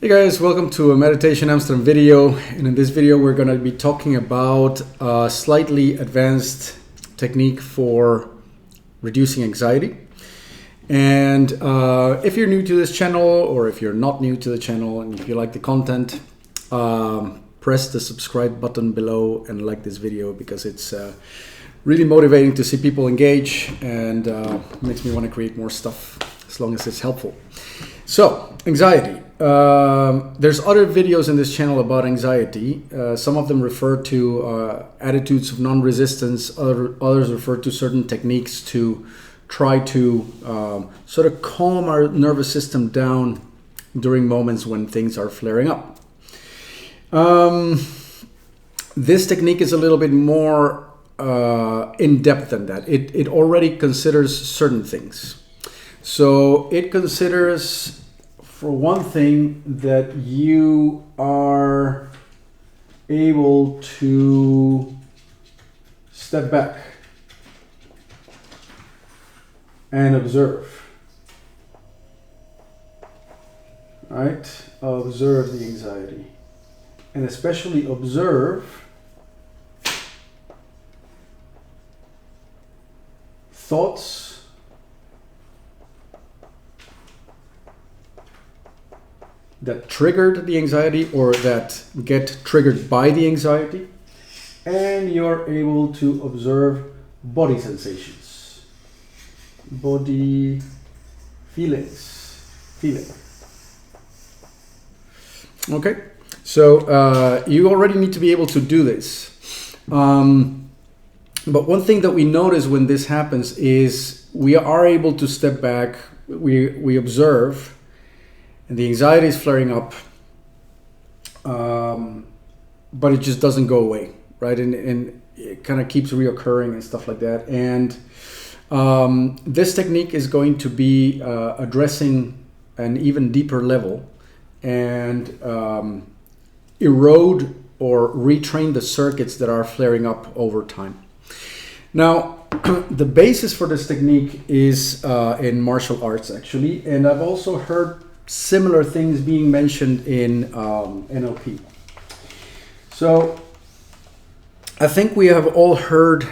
Hey guys, welcome to a Meditation Amsterdam video, and in this video we're going to be talking about a slightly advanced technique for reducing anxiety. And if you're new to this channel, or if you're not new to the channel and if you like the content, press the subscribe button below and like this video, because it's really motivating to see people engage, and makes me want to create more stuff as long as it's helpful. So, anxiety. There's other videos in this channel about anxiety. Some of them refer to attitudes of non-resistance. Others refer to certain techniques to try to sort of calm our nervous system down during moments when things are flaring up. This technique is a little bit more in-depth than that. It already considers certain things. So it considers, for one thing, that you are able to step back and observe, right? Observe the anxiety, and especially observe thoughts that triggered the anxiety or that get triggered by the anxiety, and you're able to observe body sensations, body feeling. Okay, so you already need to be able to do this. But one thing that we notice when this happens is we are able to step back, we observe, and the anxiety is flaring up, but it just doesn't go away, right? And it kind of keeps reoccurring and stuff like that. And this technique is going to be addressing an even deeper level and erode or retrain the circuits that are flaring up over time. Now, the basis for this technique is in martial arts, actually, and I've also heard similar things being mentioned in NLP. So I think we have all heard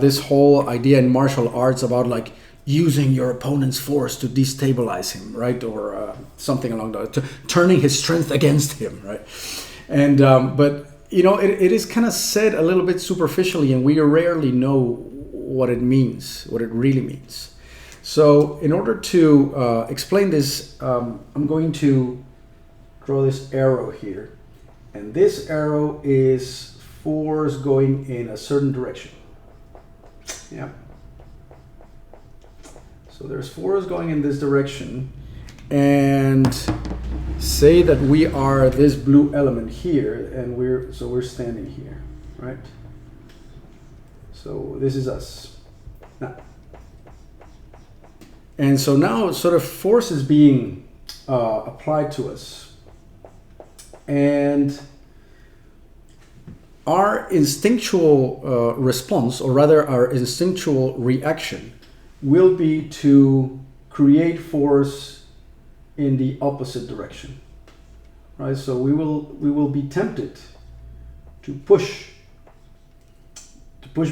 this whole idea in martial arts about like using your opponent's force to destabilize him, right? Or something along those, turning his strength against him, right? And but you know, it is kind of said a little bit superficially, and we rarely know what it means, what it really means. So in order to explain this, I'm going to draw this arrow here. And this arrow is force going in a certain direction. Yeah. So there's force going in this direction. And say that we are this blue element here, and we're standing here, right? So this is us. Now, and so now sort of force is being applied to us. And our instinctual response, or rather our instinctual reaction, will be to create force in the opposite direction. Right? So we will be tempted to push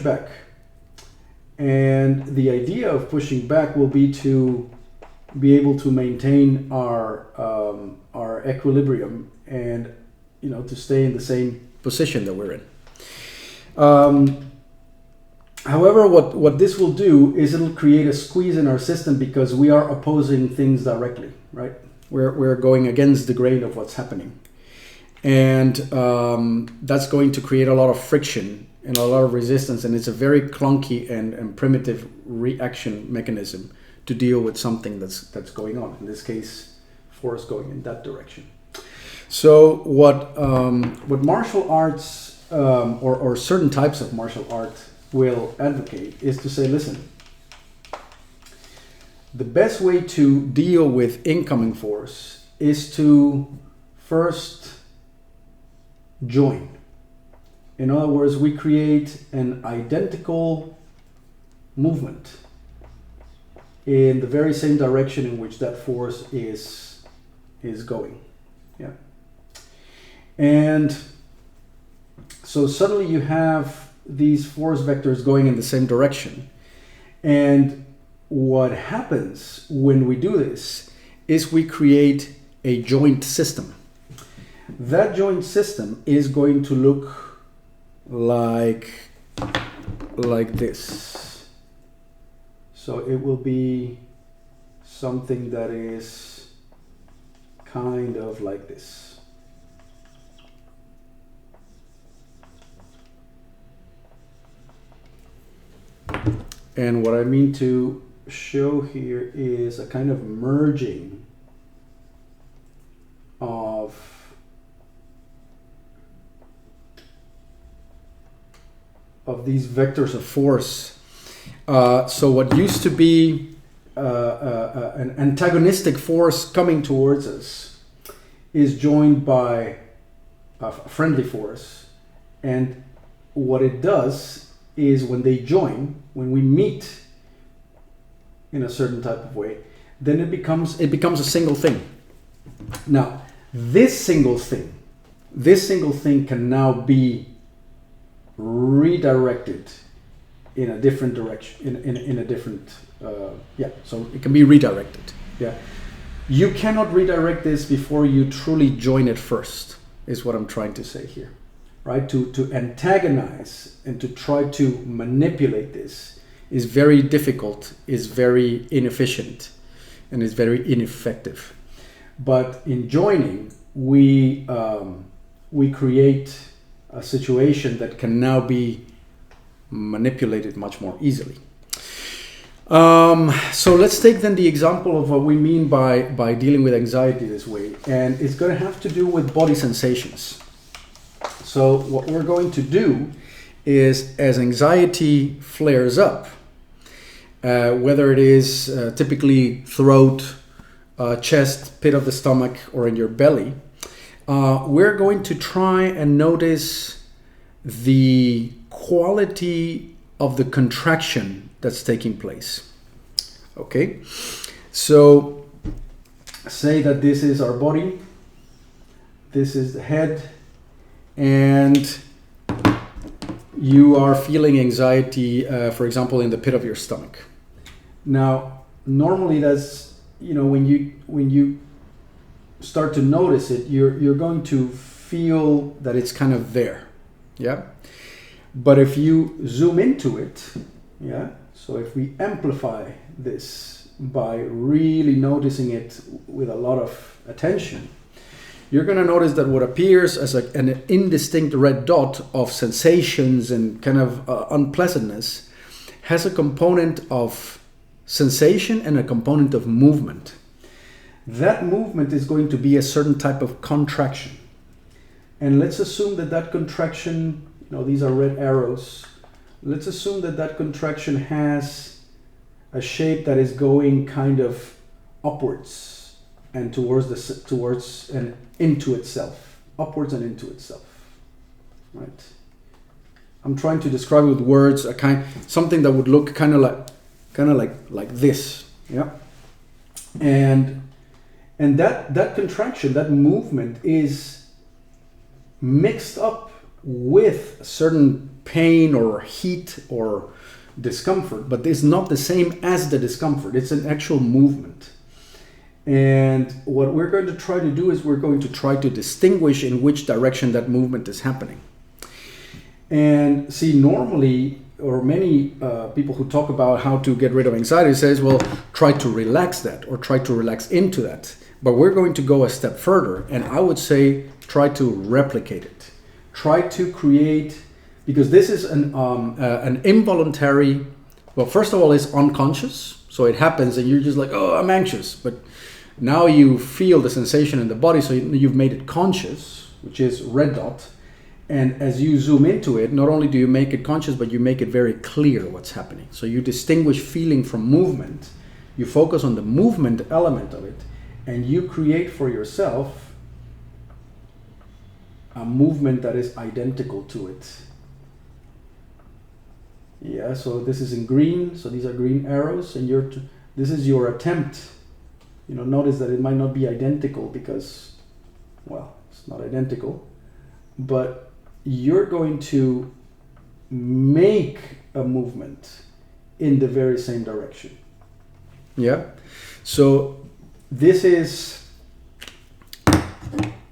back. And the idea of pushing back will be to be able to maintain our equilibrium, and to stay in the same position that we're in. However, what this will do is it'll create a squeeze in our system, because we are opposing things directly, right? We're going against the grain of what's happening, and that's going to create a lot of friction and a lot of resistance, and it's a very clunky and primitive reaction mechanism to deal with something that's going on. In this case, force going in that direction. So what martial arts or certain types of martial art will advocate is to say, listen, the best way to deal with incoming force is to first join. In other words, we create an identical movement in the very same direction in which that force is going. Yeah. And so suddenly you have these force vectors going in the same direction. And what happens when we do this is we create a joint system. That joint system is going to look like this. So it will be something that is kind of like this. And what I mean to show here is a kind of merging of these vectors of force. So what used to be an antagonistic force coming towards us is joined by a friendly force. And what it does is when they join, when we meet in a certain type of way, then it becomes a single thing. Now, this single thing can now be redirected in a different direction, in a different, so it can be redirected. Yeah, you cannot redirect this before you truly join it first, is what I'm trying to say here, right? To antagonize and to try to manipulate this is very difficult, is very inefficient, and is very ineffective. But in joining, we create a situation that can now be manipulated much more easily. So let's take then the example of what we mean by dealing with anxiety this way, and it's going to have to do with body sensations. So what we're going to do is, as anxiety flares up, whether it is typically throat, chest, pit of the stomach, or in your belly, we're going to try and notice the quality of the contraction that's taking place. Okay, so say that this is our body, this is the head, and you are feeling anxiety, for example, in the pit of your stomach. Now, normally that's, when you start to notice it, you're going to feel that it's kind of there. Yeah. But if you zoom into it, yeah, so if we amplify this by really noticing it with a lot of attention, you're going to notice that what appears as an indistinct red dot of sensations and kind of unpleasantness has a component of sensation and a component of movement. That movement is going to be a certain type of contraction. And let's assume that contraction, these are red arrows. Let's assume that contraction has a shape that is going kind of upwards and towards and into itself, upwards and into itself, right? I'm trying to describe with words something that would look kind of like this, yeah. And that contraction, that movement is mixed up with certain pain or heat or discomfort, but it's not the same as the discomfort. It's an actual movement. And what we're going to try to do is we're going to try to distinguish in which direction that movement is happening. And see, normally, or many people who talk about how to get rid of anxiety says, well, try to relax that or try to relax into that. But we're going to go a step further, and I would say try to replicate it. Try to create, because this is an involuntary, well, first of all, it's unconscious. So it happens and you're just like, oh, I'm anxious. But now you feel the sensation in the body, so you've made it conscious, which is red dot. And as you zoom into it, not only do you make it conscious, but you make it very clear what's happening. So you distinguish feeling from movement. You focus on the movement element of it, and you create for yourself a movement that is identical to it. Yeah, so this is in green, so these are green arrows, and this is your attempt. Notice that it might not be identical because well, it's not identical, but you're going to make a movement in the very same direction. Yeah. So this is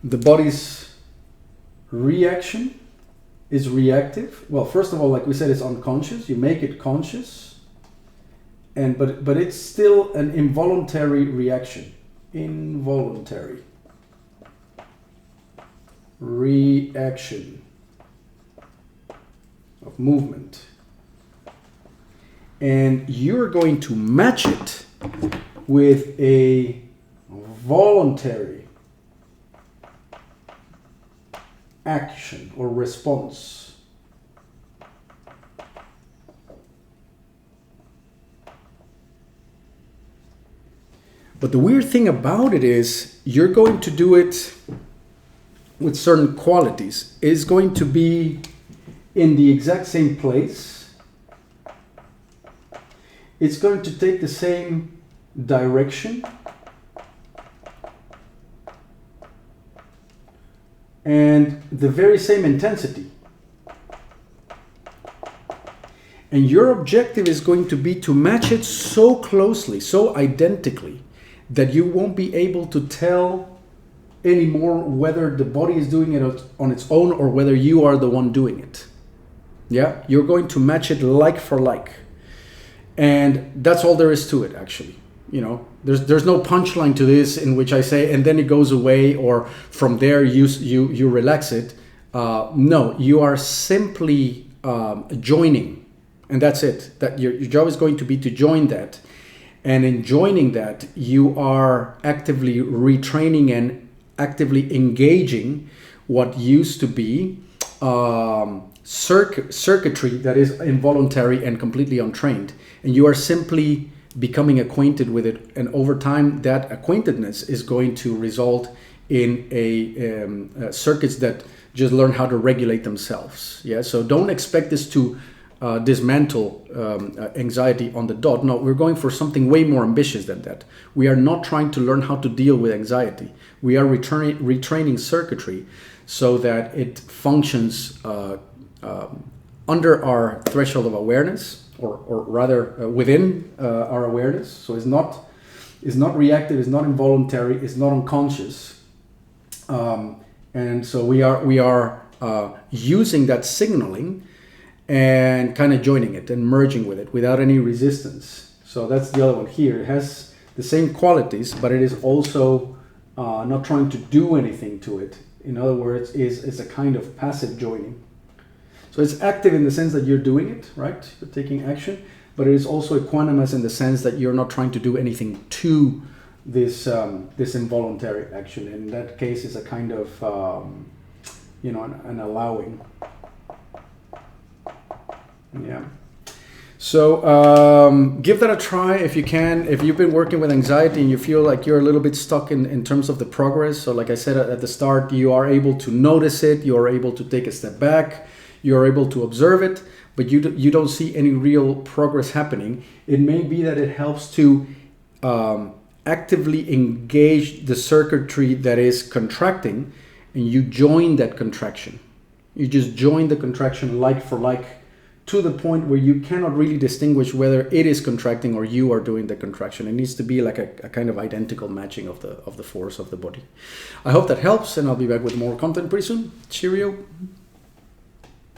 the body's reaction is reactive. Well, first of all, like we said, it's unconscious. You make it conscious, and but it's still an involuntary reaction. Involuntary reaction of movement. And you're going to match it with a voluntary action or response. But the weird thing about it is you're going to do it with certain qualities. It's going to be in the exact same place. It's going to take the same direction. And the very same intensity. And your objective is going to be to match it so closely, so identically, that you won't be able to tell anymore whether the body is doing it on its own or whether you are the one doing it. Yeah, you're going to match it like for like. And that's all there is to it, actually. You know, there's no punchline to this in which I say, and then it goes away, or from there you relax it. No, you are simply joining, and that's it. That your job is going to be to join that, and in joining that, you are actively retraining and actively engaging what used to be circuitry that is involuntary and completely untrained, and you are simply becoming acquainted with it, and over time that acquaintedness is going to result in a circuits that just learn how to regulate themselves. Yeah, so don't expect this to dismantle anxiety on the dot. No, we're going for something way more ambitious than that. We are not trying to learn how to deal with anxiety. We are retraining circuitry so that it functions under our threshold of awareness, or rather within our awareness. So it's not reactive, it's not involuntary, it's not unconscious, and so we are using that signaling and kind of joining it and merging with it without any resistance. So that's the other one here. It has the same qualities, but it is also not trying to do anything to it. In other words, it's a kind of passive joining. So it's active in the sense that you're doing it, right? You're taking action, but it is also equanimous in the sense that you're not trying to do anything to this this involuntary action. In that case, it's a kind of an allowing. Yeah. So give that a try if you can. If you've been working with anxiety and you feel like you're a little bit stuck in terms of the progress. So like I said at the start, you are able to notice it. You are able to take a step back. You're able to observe it, but you don't see any real progress happening. It may be that it helps to actively engage the circuitry that is contracting, and you join that contraction. You just join the contraction like for like, to the point where you cannot really distinguish whether it is contracting or you are doing the contraction. It needs to be like a kind of identical matching of the force of the body. I hope that helps, and I'll be back with more content pretty soon. Cheerio.